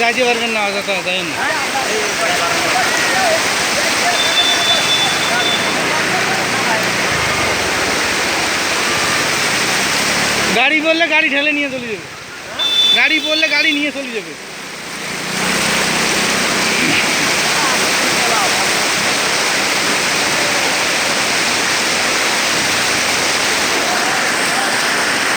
যাইতে পারবেন না, অযথা যাবেন না। গাড়ি বললে গাড়ি ঠেলে নিয়ে চলে যাবে, গাড়ি বললে গাড়ি নিয়ে চলে যাবে।